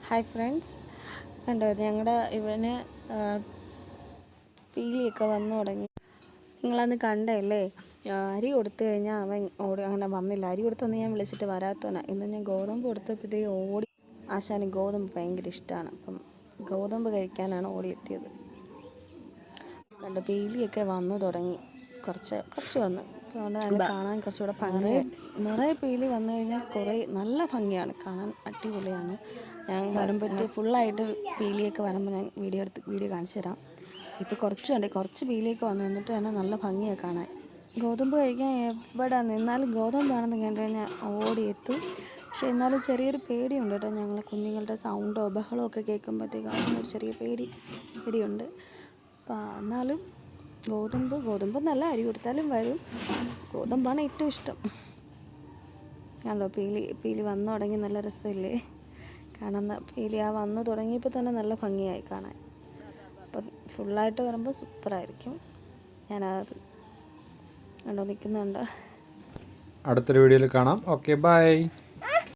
Hi friends, കണ്ടോ ഞങ്ങളുടെ ഇവന് പീലിയൊക്കെ വന്നു തുടങ്ങി. നിങ്ങളന്ന് കണ്ടല്ലേ? അരി കൊടുത്തു കഴിഞ്ഞാൽ അവൻ ഓടി അങ്ങനെ വന്നില്ല. അരി കൊടുത്തൊന്ന് ഞാൻ വിളിച്ചിട്ട് വരാത്തവനാ. ഇന്ന് ഞാൻ ഗോതമ്പ് കൊടുത്തപ്പോഴത്തേക്ക് ഓടി. ആശാന് ഗോതമ്പ് ഭയങ്കര ഇഷ്ടമാണ്. അപ്പം ഗോതമ്പ് കഴിക്കാനാണ് ഓടിയെത്തിയത്. കണ്ടോ, പീലിയൊക്കെ വന്നു തുടങ്ങി. കുറച്ച് വന്നു. അതുകൊണ്ട് അത് കാണാൻ കുറച്ചുകൂടെ ഭംഗിയായി. നിറയെ പീലി വന്നു കഴിഞ്ഞാൽ നല്ല ഭംഗിയാണ് കാണാൻ, അടിപൊളിയാണ്. ഞാൻ വരുമ്പോഴത്തേക്ക് ഫുള്ളായിട്ട് പീലിയൊക്കെ വരുമ്പോൾ ഞാൻ വീഡിയോ കാണിച്ചു തരാം. ഇപ്പോൾ കുറച്ച് പീലിയൊക്കെ വന്നു എന്നിട്ട് തന്നെ നല്ല ഭംഗിയാണ് കാണാൻ. ഗോതമ്പ് കഴിക്കാൻ എവിടെ നിന്നാലും ഗോതമ്പാണെന്ന് കണ്ടു കഴിഞ്ഞാൽ ഓടിയെത്തും. പക്ഷേ എന്നാലും ചെറിയൊരു പേടിയുണ്ട് കേട്ടോ. ഞങ്ങൾ കുഞ്ഞുങ്ങളുടെ സൗണ്ടോ ബഹളമോ ഒക്കെ കേൾക്കുമ്പോഴത്തേക്കും ഒരു ചെറിയ പേടിയുണ്ട്. എന്നാലും ഗോതമ്പ് നല്ല അരി കൊടുത്താലും വരും. ഗോതമ്പാണ് ഏറ്റവും ഇഷ്ടം. കണ്ടോ, പീലി വന്നു തുടങ്ങി. നല്ല രസമില്ലേ കാണുന്ന പീലി? വന്നു തുടങ്ങിയപ്പോൾ തന്നെ നല്ല ഭംഗിയായി കാണാൻ. അപ്പം ഫുള്ളായിട്ട് വരുമ്പോൾ സൂപ്പറായിരിക്കും. ഞാനത് കണ്ടോ നിൽക്കുന്നുണ്ട്. അടുത്തൊരു വീഡിയോയിൽ കാണാം. Okay, by.